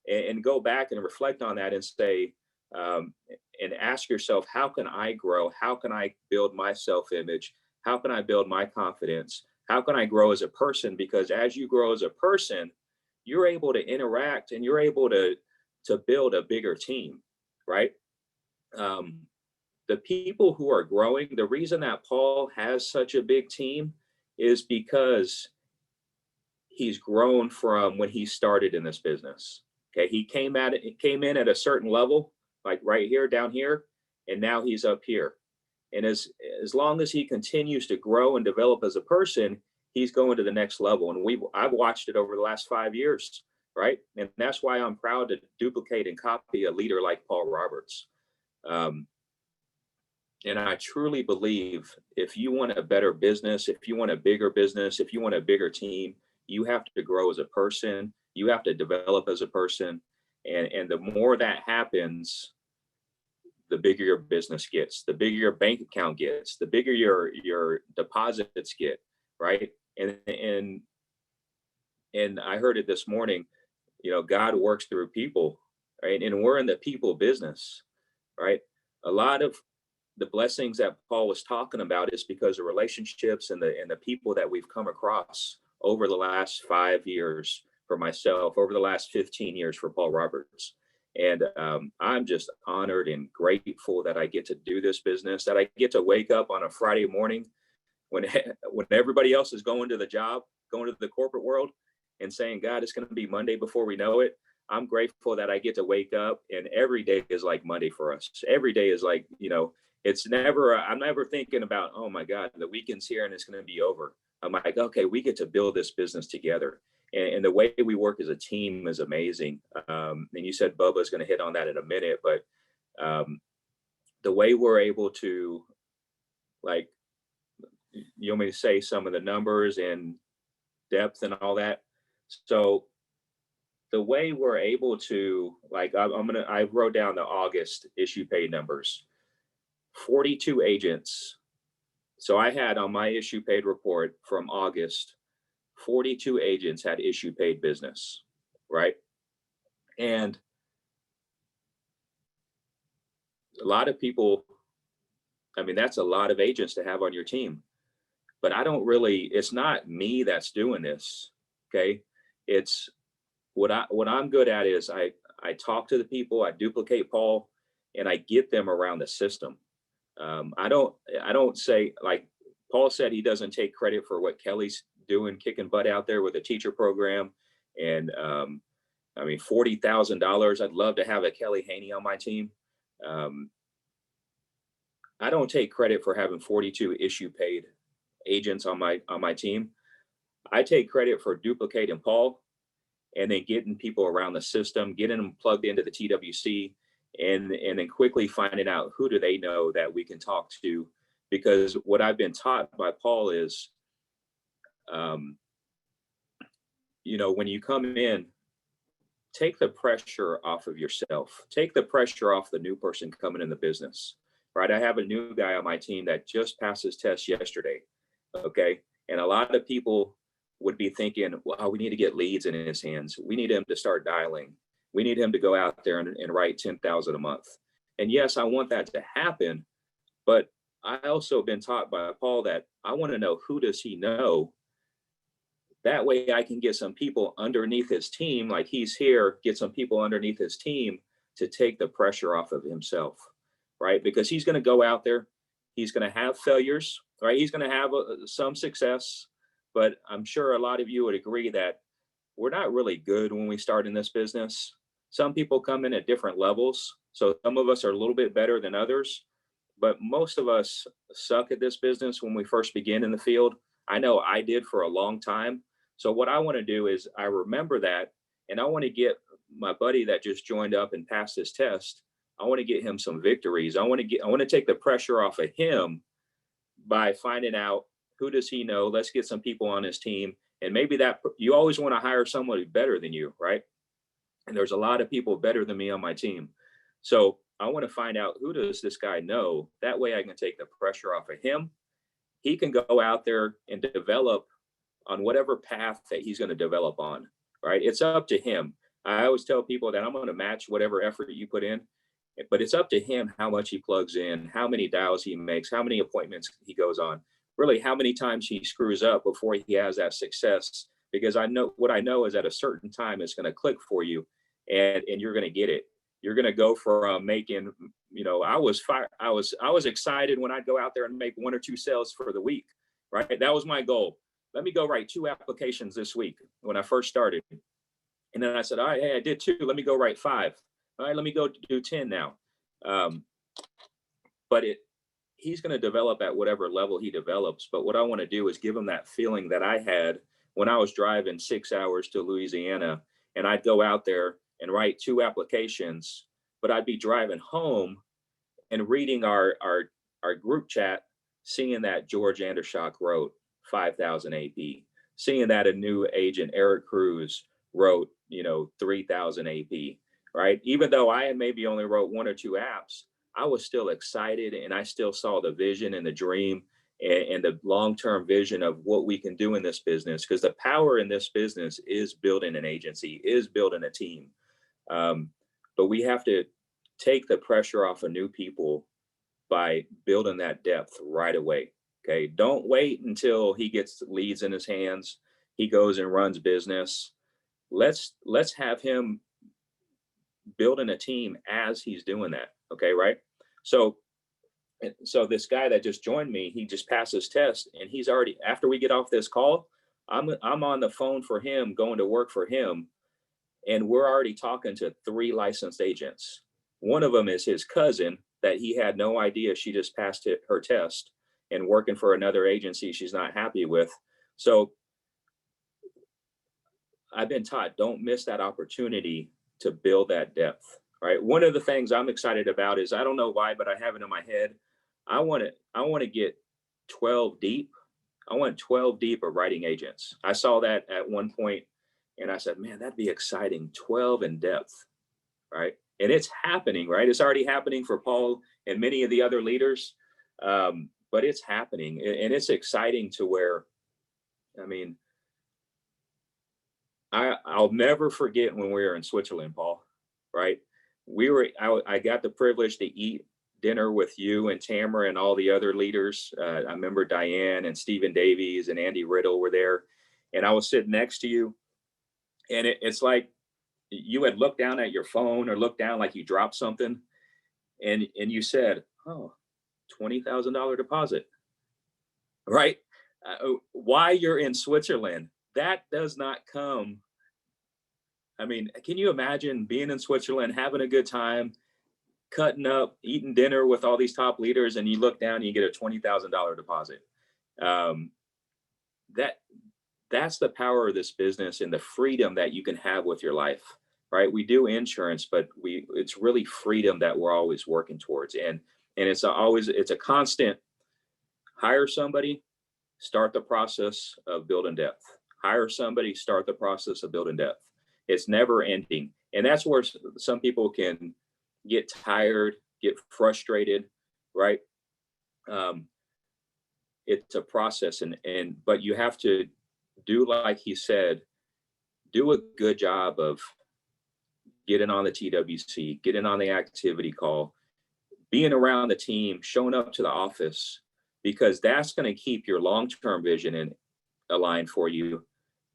And go back and reflect on that and say, and ask yourself, how can I grow? How can I build my self-image? How can I build my confidence? How can I grow as a person? Because as you grow as a person, you're able to interact and you're able to build a bigger team, right? The people who are growing, the reason that Paul has such a big team is because he's grown from when he started in this business. Okay, he came in at a certain level, like right here, down here, and now he's up here. And as long as he continues to grow and develop as a person, he's going to the next level. And I've watched it over the last 5 years, right? And that's why I'm proud to duplicate and copy a leader like Paul Roberts. And I truly believe, if you want a better business, if you want a bigger business, if you want a bigger team, you have to grow as a person. You have to develop as a person. And the more that happens, the bigger your business gets, the bigger your bank account gets, the bigger your deposits get, right? And And I heard it this morning, God works through people, right? And we're in the people business, right? A lot of the blessings that Paul was talking about is because of relationships and the people that we've come across over the last 5 years for myself, over the last 15 years for Paul Roberts. And I'm just honored and grateful that I get to do this business, that I get to wake up on a Friday morning when everybody else is going to the job, going to the corporate world and saying, God, it's going to be Monday before we know it. I'm grateful that I get to wake up, and every day is like Monday for us. Every day is like, I'm never thinking about, oh my God, the weekend's here and it's going to be over. I'm like, okay, we get to build this business together. And the way we work as a team is amazing. And you said Bubba's going to hit on that in a minute, but the way we're able to, like, you want me to say some of the numbers and depth and all that? So the way we're able to, like, I wrote down the August issue pay numbers, 42 agents. So I had on my issue paid report from August, 42 agents had issue paid business, right? And a lot of people, I mean, that's a lot of agents to have on your team, but it's not me that's doing this. Okay. It's what I'm good at is I talk to the people, I duplicate Paul, and I get them around the system. I don't say, like Paul said, he doesn't take credit for what Kelly's doing, kicking butt out there with a teacher program. And I mean, $40,000. I'd love to have a Kelly Haney on my team. I don't take credit for having 42 issue paid agents on my team. I take credit for duplicating Paul and then getting people around the system, getting them plugged into the TWC, and then quickly finding out who do they know that we can talk to. Because what I've been taught by Paul is, when you come in, take the pressure off of yourself. Take the pressure off the new person coming in the business, right? I have a new guy on my team that just passed his test yesterday, okay? And a lot of people would be thinking, wow, we need to get leads in his hands. We need him to start dialing. We need him to go out there and write 10,000 a month. And yes, I want that to happen, but I also been taught by Paul that I want to know, who does he know? That way I can get some people underneath his team, like he's here, get some people underneath his team to take the pressure off of himself, right? Because he's going to go out there, he's going to have failures, right? He's going to have some success, but I'm sure a lot of you would agree that we're not really good when we start in this business. Some people come in at different levels. So some of us are a little bit better than others, but most of us suck at this business when we first begin in the field. I know I did for a long time. So what I want to do is I remember that, and I want to get my buddy that just joined up and passed his test. I want to get him some victories. I want to take the pressure off of him by finding out, who does he know? Let's get some people on his team. And maybe that you always want to hire somebody better than you, right? And there's a lot of people better than me on my team. So I want to find out, who does this guy know? That way I can take the pressure off of him. He can go out there and develop on whatever path that he's going to develop on, right? It's up to him. I always tell people that I'm going to match whatever effort you put in, but it's up to him how much he plugs in, how many dials he makes, how many appointments he goes on, really how many times he screws up before he has that success. Because I know is at a certain time it's going to click for you, and you're going to get it. You're going to go from making, I was excited when I'd go out there and make 1 or 2 sales for the week, right? That was my goal. Let me go write 2 applications this week when I first started. And then I said, all right, hey, I did 2. Let me go write 5. All right, let me go do 10 now. But he's going to develop at whatever level he develops. But what I want to do is give him that feeling that I had when I was driving 6 hours to Louisiana, and I'd go out there and write 2 applications, but I'd be driving home and reading our group chat, seeing that George Andershock wrote 5,000 AP, seeing that a new agent, Eric Cruz, wrote, 3,000 AP, right? Even though I had maybe only wrote 1 or 2 apps, I was still excited, and I still saw the vision and the dream. and the long-term vision of what we can do in this business, because the power in this business is building an agency, is building a team. But we have to take the pressure off of new people by building that depth right away. Okay. Don't wait until he gets leads in his hands. He goes and runs business. Let's have him building a team as he's doing that. Okay. Right. So this guy that just joined me, he just passed his test, and he's already, after we get off this call, I'm on the phone for him, going to work for him. And we're already talking to 3 licensed agents. One of them is his cousin that he had no idea she just passed her test and working for another agency she's not happy with. So I've been taught, don't miss that opportunity to build that depth, right? One of the things I'm excited about is, I don't know why, but I have it in my head. I want to get 12 deep. I want 12 deep of writing agents. I saw that at one point, and I said, man, that'd be exciting. 12 in depth, right? And it's happening, right? It's already happening for Paul and many of the other leaders, but it's happening, and it's exciting to where, I mean, I'll never forget when we were in Switzerland, Paul, right? I got the privilege to eat dinner with you and Tamara and all the other leaders. I remember Diane and Stephen Davies and Andy Riddle were there, and I was sitting next to you, and it's like you had looked down at your phone or looked down like you dropped something, and you said, oh, $20,000 deposit, right? Why you're in Switzerland, that does not come. I mean, can you imagine being in Switzerland, having a good time, cutting up, eating dinner with all these top leaders, and you look down and you get a $20,000 deposit? That's the power of this business and the freedom that you can have with your life, right? We do insurance, but it's really freedom that we're always working towards. And it's a constant: hire somebody, start the process of building depth. Hire somebody, start the process of building depth. It's never ending. And that's where some people can get tired, get frustrated, right? It's a process, but you have to do, like he said, do a good job of getting on the TWC, getting on the activity call, being around the team, showing up to the office, because that's going to keep your long-term vision aligned for you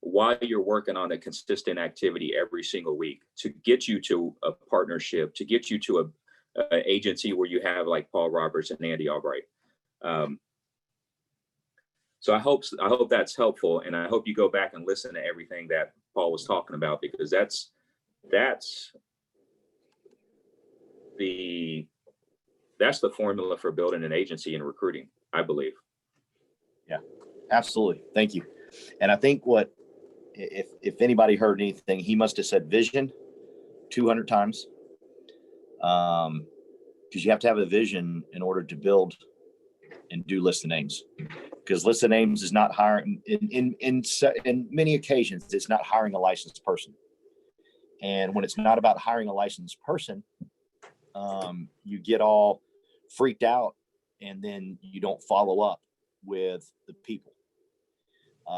while you're working on a consistent activity every single week to get you to a partnership, to get you to an agency where you have like Paul Roberts and Andy Albright. So I hope that's helpful, and I hope you go back and listen to everything that Paul was talking about, because that's the formula for building an agency and recruiting, I believe. Yeah, absolutely. Thank you. And I think if anybody heard anything, he must have said vision 200 times, because you have to have a vision in order to build and do list of names. Because list of names is not hiring in many occasions, it's not hiring a licensed person. And when it's not about hiring a licensed person, you get all freaked out, and then you don't follow up with the people.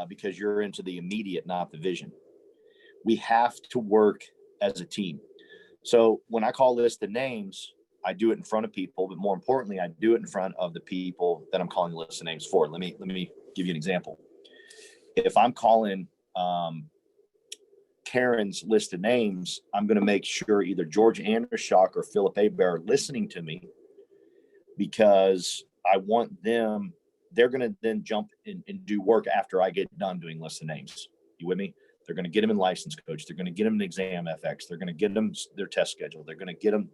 Because you're into the immediate, not the vision. We have to work as a team. So when I call list the names, I do it in front of people, but more importantly, I do it in front of the people that I'm calling the list of names for. Let me give you an example. If I'm calling Karen's list of names, I'm going to make sure either George Andershock or Philip Aber are listening to me, because I want them. They're going to then jump in and do work after I get done doing list of names. You with me? They're going to get them in license coach. They're going to get them an exam FX. They're going to get them their test schedule. They're going to get them.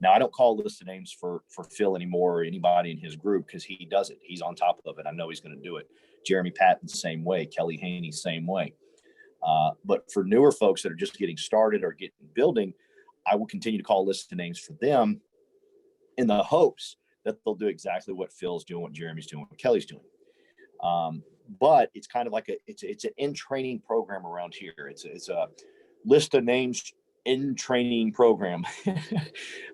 Now I don't call list of names for Phil anymore, or anybody in his group, because he does it. He's on top of it. I know he's going to do it. Jeremy Patton, same way. Kelly Haney, same way. But for newer folks that are just getting started or getting building, I will continue to call list of names for them in the hopes that they'll do exactly what Phil's doing, what Jeremy's doing, what Kelly's doing. But it's kind of like it's an in training program around here. It's a list of names in training program.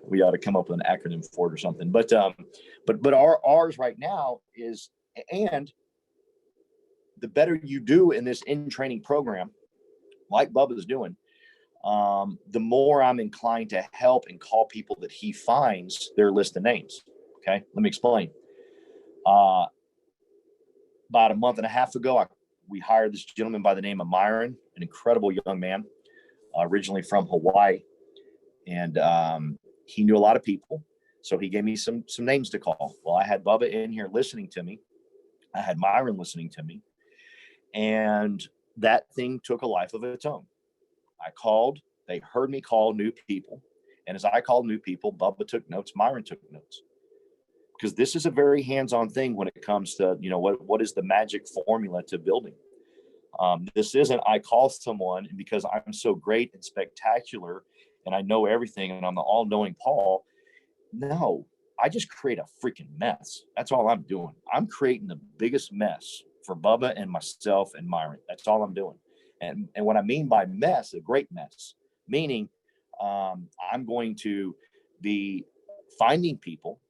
We ought to come up with an acronym for it or something. But ours right now is, and the better you do in this in training program, like Bubba's doing, the more I'm inclined to help and call people that he finds their list of names. Okay, let me explain. About a month and a half ago, we hired this gentleman by the name of Myron, an incredible young man, originally from Hawaii, and he knew a lot of people, so he gave me some names to call. Well, I had Bubba in here listening to me, I had Myron listening to me, and that thing took a life of its own. I called, they heard me call new people, and as I called new people, Bubba took notes, Myron took notes, because this is a very hands-on thing when it comes to, what is the magic formula to building. This isn't I call someone and because I'm so great and spectacular and I know everything and I'm the all-knowing Paul. No, I just create a freaking mess. That's all I'm doing. I'm creating the biggest mess for Bubba and myself and Myron. That's all I'm doing. And what I mean by mess, a great mess, meaning I'm going to be finding people,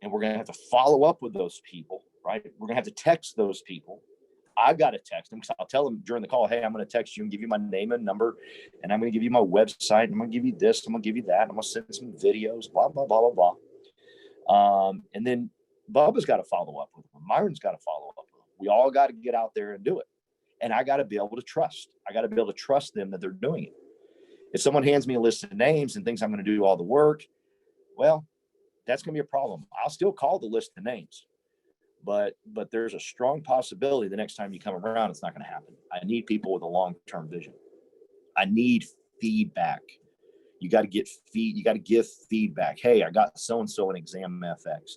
and we're going to have to follow up with those people, right? We're going to have to text those people. I've got to text them because I'll tell them during the call, hey, I'm going to text you and give you my name and number, and I'm going to give you my website, and I'm going to give you this, I'm going to give you that, I'm going to send some videos, blah, blah, blah, blah, blah. And then Bubba's got to follow up with them. Myron's got to follow up with them. We all got to get out there and do it. And I got to be able to trust. I got to be able to trust them that they're doing it. If someone hands me a list of names and thinks I'm going to do all the work, well, that's going to be a problem. I'll still call the list of names, but there's a strong possibility the next time you come around, it's not going to happen. I need people with a long-term vision. I need feedback. You got to get you got to give feedback. Hey, I got so-and-so in exam FX.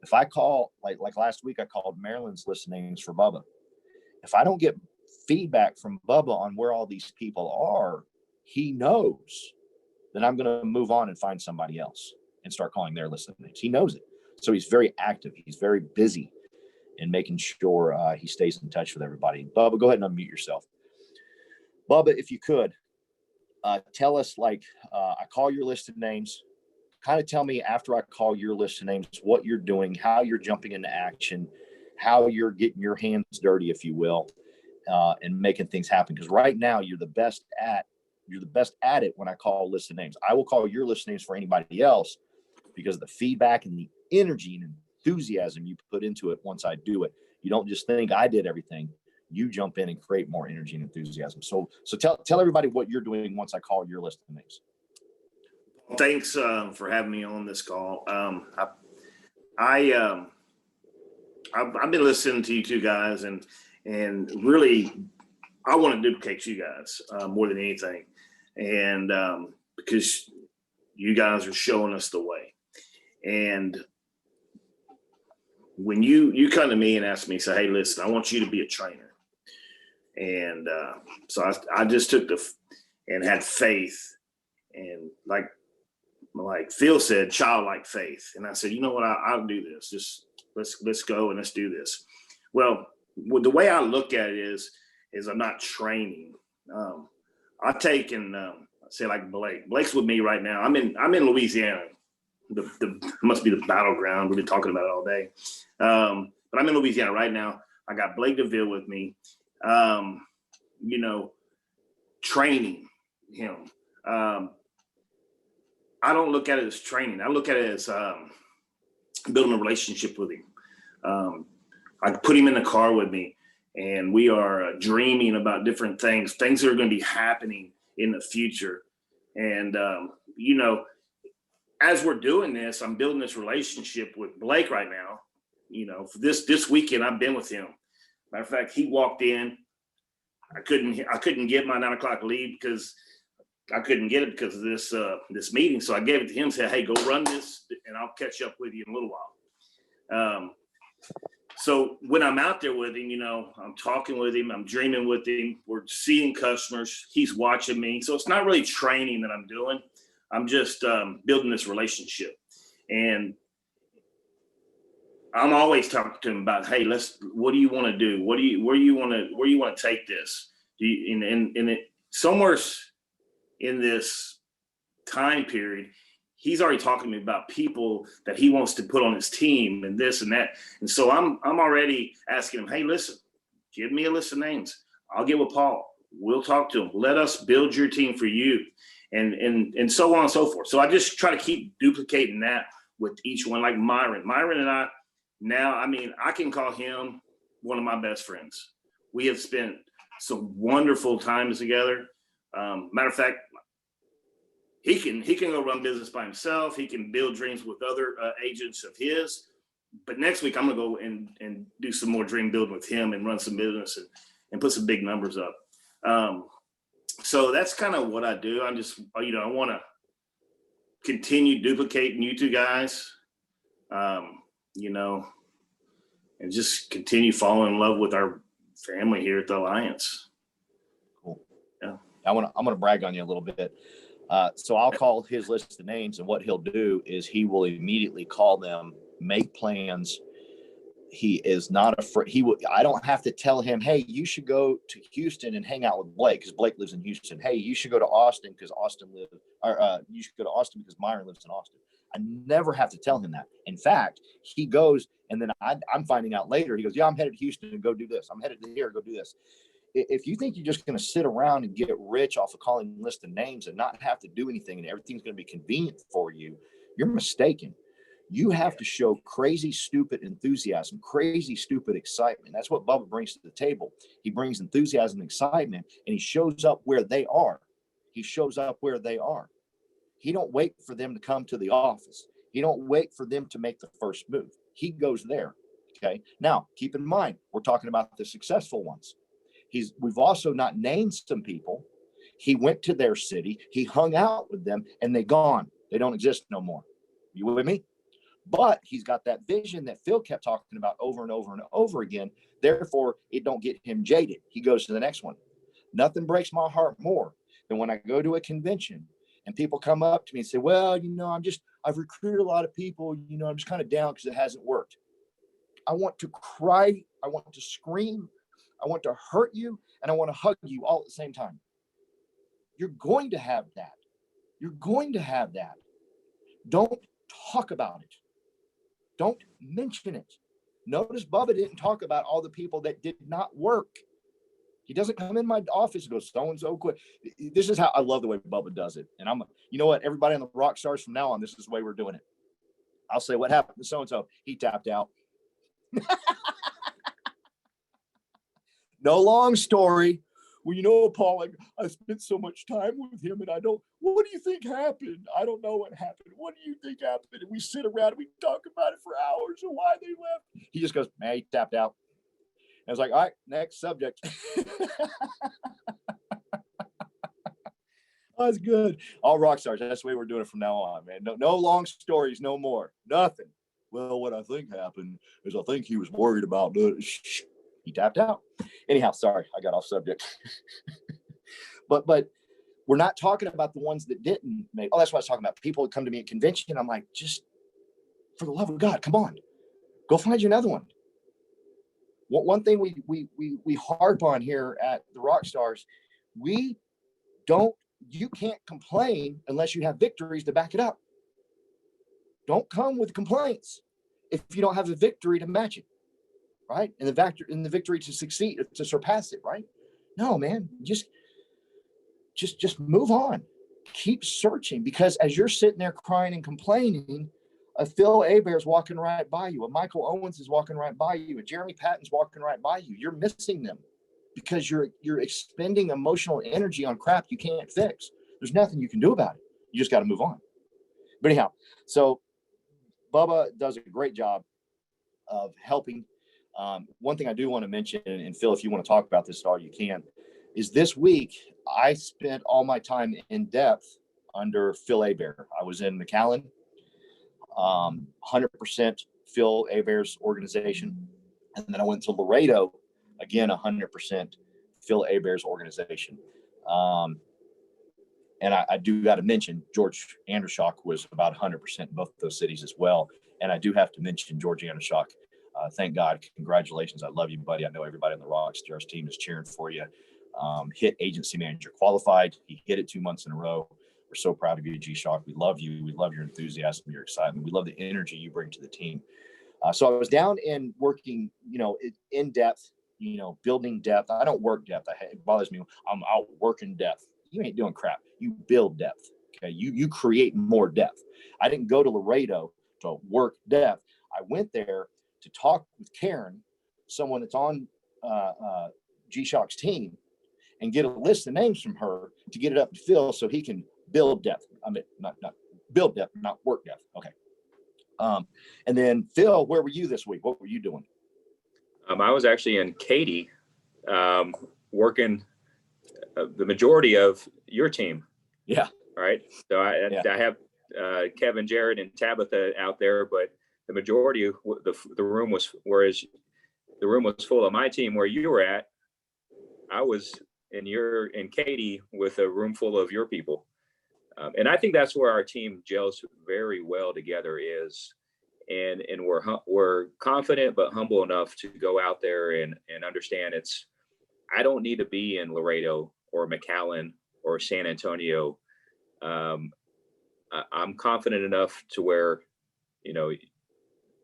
If I call, like last week, I called Maryland's list of names for Bubba. If I don't get feedback from Bubba on where all these people are, he knows that I'm going to move on and find somebody else and start calling their list of names. He knows it. So he's very active. He's very busy in making sure he stays in touch with everybody. Bubba, go ahead and unmute yourself. Bubba, if you could, tell us, I call your list of names. Kind of tell me after I call your list of names, what you're doing, how you're jumping into action, how you're getting your hands dirty, if you will, and making things happen. Because right now you're the best at it when I call list of names. I will call your list of names for anybody else because of the feedback and the energy and enthusiasm you put into it once I do it. You don't just think I did everything. You jump in and create more energy and enthusiasm. So tell everybody what you're doing once I call your list of names. Thanks for having me on this call. I've been listening to you two guys, and really, I want to duplicate you guys more than anything, and because you guys are showing us the way. And when you come to me and ask me, say, hey, listen, I want you to be a trainer, and so I just took and had faith, and like Phil said, childlike faith, and I said, you know what, I'll do this. Just let's go and let's do this. Well, the way I look at it is I'm not training. I take and say like Blake's with me right now. I'm in Louisiana. The must be the battleground. We've been talking about it all day. But I'm in Louisiana right now. I got Blake DeVille with me. Training him. I don't look at it as training. I look at it as building a relationship with him. I put him in the car with me, and we are dreaming about different things that are going to be happening in the future. And, as we're doing this, I'm building this relationship with Blake right now. For this weekend, I've been with him. Matter of fact, he walked in. I couldn't get my 9:00 lead because I couldn't get it because of this meeting. So I gave it to him, said, hey, go run this, and I'll catch up with you in a little while. So when I'm out there with him, I'm talking with him, I'm dreaming with him, we're seeing customers, he's watching me. So it's not really training that I'm doing. I'm just building this relationship. And I'm always talking to him about, hey, what do you want to do? Where you want to take this? Somewhere in this time period, he's already talking to me about people that he wants to put on his team and this and that. And so I'm already asking him, hey, listen, give me a list of names. I'll get with Paul. We'll talk to him. Let us build your team for you, and so on and so forth. So I just try to keep duplicating that with each one, like Myron. Myron and I now, I mean, I can call him one of my best friends. We have spent some wonderful times together. Matter of fact, he can go run business by himself. He can build dreams with other agents of his. But next week, I'm going to go and do some more dream building with him and run some business and put some big numbers up. So that's kind of what I do. I'm just, I want to continue duplicating you two guys, and just continue falling in love with our family here at the Alliance. Cool. Yeah. I'm going to brag on you a little bit. So I'll call his list of names, and what he'll do is he will immediately call them, make plans. He is not afraid. I don't have to tell him, hey, you should go to Houston and hang out with Blake because Blake lives in Houston. Hey, you should go to Austin because you should go to Austin because Myron lives in Austin. I never have to tell him that. In fact, he goes, and then I'm finding out later. He goes, yeah, I'm headed to Houston and go do this. I'm headed to here, go do this. If you think you're just going to sit around and get rich off of calling a list of names and not have to do anything and everything's going to be convenient for you, you're mistaken. You have to show crazy, stupid enthusiasm, crazy, stupid excitement. That's what Bubba brings to the table. He brings enthusiasm and excitement, and he shows up where they are. He shows up where they are. He don't wait for them to come to the office. He don't wait for them to make the first move. He goes there. Okay. Now, keep in mind, we're talking about the successful ones. We've also not named some people. He went to their city. He hung out with them, and they gone. They don't exist no more. You with me? But he's got that vision that Phil kept talking about over and over and over again. Therefore, it don't get him jaded. He goes to the next one. Nothing breaks my heart more than when I go to a convention and people come up to me and say, well, I've recruited a lot of people. I'm just kind of down because it hasn't worked. I want to cry. I want to scream. I want to hurt you. And I want to hug you all at the same time. You're going to have that. You're going to have that. Don't talk about it. Don't mention it. Notice Bubba didn't talk about all the people that did not work. He doesn't come in my office and go, so-and-so quit. This is how I love the way Bubba does it. And you know what? Everybody on the rock stars from now on, this is the way we're doing it. I'll say, what happened to so-and-so? He tapped out. No long story. Well, Paul, I spent so much time with him and what do you think happened? I don't know what happened. What do you think happened? And we sit around and we talk about it for hours and why they left. He just goes, man, he tapped out. And I was like, all right, next subject. That's good. All rock stars. That's the way we're doing it from now on, man. No long stories, no more. Nothing. Well, what I think happened is I think he was worried about he tapped out. Anyhow, sorry, I got off subject. but we're not talking about the ones that didn't make. Oh, that's what I was talking about. People would come to me at convention. I'm like, just for the love of God, come on, go find you another one. One thing we harp on here at the Rock Stars, you can't complain unless you have victories to back it up. Don't come with complaints if you don't have a victory to match it. Right? And the victory to succeed, to surpass it, right? No, man, just move on. Keep searching, because as you're sitting there crying and complaining, a Phil Hebert's walking right by you, a Michael Owens is walking right by you, a Jeremy Patton's walking right by you. You're missing them because you're expending emotional energy on crap you can't fix. There's nothing you can do about it. You just got to move on. But anyhow, so Bubba does a great job of helping. One thing I do want to mention, and Phil, if you want to talk about this at all, you can, is this week I spent all my time in depth under Phil Hebert. I was in McAllen, 100% Phil Hebert's organization. And then I went to Laredo, again, 100% Phil Hebert's organization. And I do got to mention George Andershock was about 100% in both those cities as well. And I do have to mention George Andershock. Thank God. Congratulations. I love you, buddy. I know everybody on the Rock Stars team is cheering for you. hit agency manager qualified. He hit it 2 months in a row. We're so proud of you, G-Shock. We love you. We love your enthusiasm, your excitement. We love the energy you bring to the team. So I was down and working, in depth, building depth. I don't work depth. It bothers me. I'm out working depth. You ain't doing crap. You build depth. Okay. You create more depth. I didn't go to Laredo to work depth. I went there to talk with Karen, someone that's on G-Shock's team, and get a list of names from her to get it up to Phil so he can build depth. I mean, not build depth, not work depth. Okay. And then Phil, where were you this week? What were you doing? I was actually in Katy, working the majority of your team. Yeah. Right. So I have Kevin, Jared, and Tabitha out there, but the majority of the room was, whereas the room was full of my team where you were at, I was in Katy with a room full of your people. And I think that's where our team gels very well together is, and we're confident but humble enough to go out there and understand I don't need to be in Laredo or McAllen or San Antonio. I'm confident enough to where,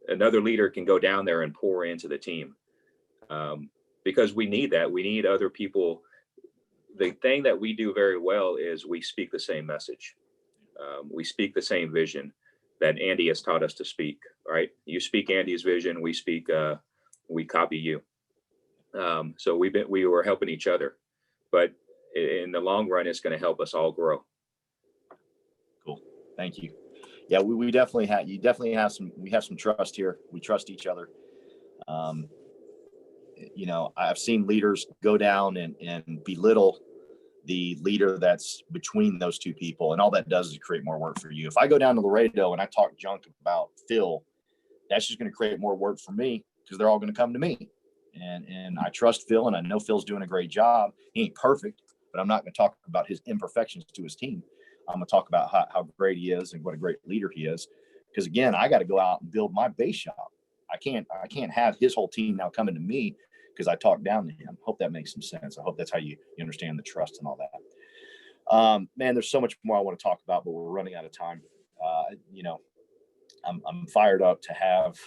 another leader can go down there and pour into the team, because we need that. We need other people. The thing that we do very well is we speak the same message. We speak the same vision that Andy has taught us to speak, right? You speak Andy's vision, we copy you. So we were helping each other, but in the long run, it's going to help us all grow. Cool. Thank you. Yeah, we definitely we have some trust here. We trust each other. I've seen leaders go down and belittle the leader that's between those two people, and all that does is create more work for you. If I go down to Laredo and I talk junk about Phil, that's just going to create more work for me, because they're all going to come to me. And I trust Phil, and I know Phil's doing a great job. He ain't perfect, but I'm not going to talk about his imperfections to his team. I'm going to talk about how great he is and what a great leader he is. Because again, I got to go out and build my base shop. I can't have his whole team now coming to me because I talked down to him. Hope that makes some sense. I hope that's how you understand the trust and all that. Man, there's so much more I want to talk about, but we're running out of time. I'm fired up to have,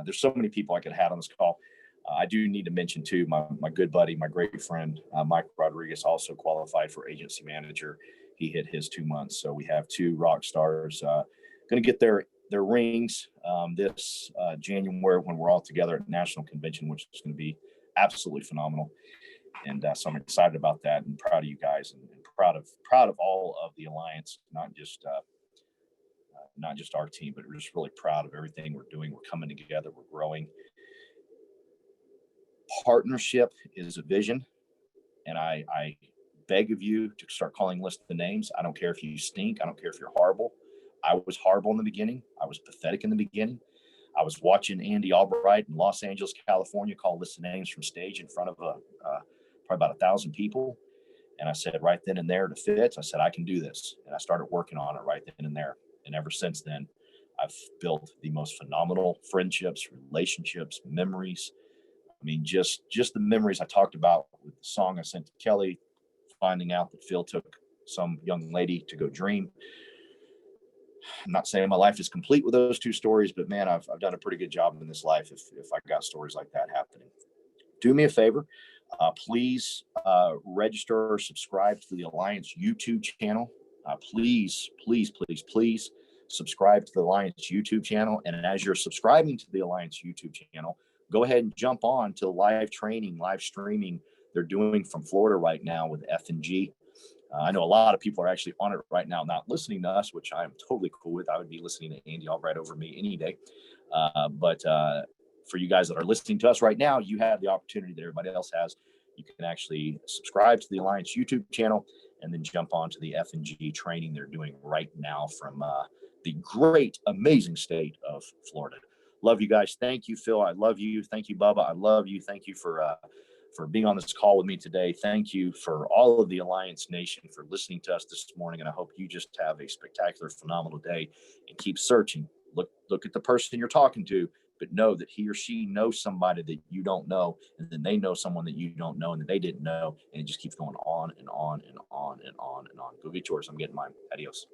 there's so many people I could have had on this call. I do need to mention too, my good buddy, my great friend, Mike Rodriguez, also qualified for agency manager. He hit his 2 months. So we have two rock stars going to get their rings this January when we're all together at National Convention, which is going to be absolutely phenomenal. And so I'm excited about that and proud of you guys, and proud of all of the Alliance, not just our team, but we're just really proud of everything we're doing. We're coming together, we're growing. Partnership is a vision, and I beg of you to start calling lists of names. I don't care if you stink. I don't care if you're horrible. I was horrible in the beginning. I was pathetic in the beginning. I was watching Andy Albright in Los Angeles, California, call lists of names from stage in front of probably about 1,000 people. And I said right then and there to Fitz, I said, I can do this. And I started working on it right then and there. And ever since then, I've built the most phenomenal friendships, relationships, memories. I mean, just the memories I talked about with the song I sent to Kelly, finding out that Phil took some young lady to go dream. I'm not saying my life is complete with those two stories, but man, I've done a pretty good job in this life if I got stories like that happening. Do me a favor. Please register or subscribe to the Alliance YouTube channel. Please subscribe to the Alliance YouTube channel. And as you're subscribing to the Alliance YouTube channel, go ahead and jump on to live training, live streaming they're doing from Florida right now with F&G. I know a lot of people are actually on it right now, not listening to us, which I'm totally cool with. I would be listening to Andy Albright over me any day. But for you guys that are listening to us right now, you have the opportunity that everybody else has. You can actually subscribe to the Alliance YouTube channel and then jump onto the F&G training they're doing right now from the great, amazing state of Florida. Love you guys. Thank you, Phil. I love you. Thank you, Bubba. I love you. Thank you for being on this call with me today. Thank you for all of the Alliance Nation for listening to us this morning. And I hope you just have a spectacular, phenomenal day and keep searching. Look at the person you're talking to. but know that he or she knows somebody that you don't know, and then they know someone that you don't know and that they didn't know, and it just keeps going on and on and on and on and on. Go get yours. I'm getting mine. Adios.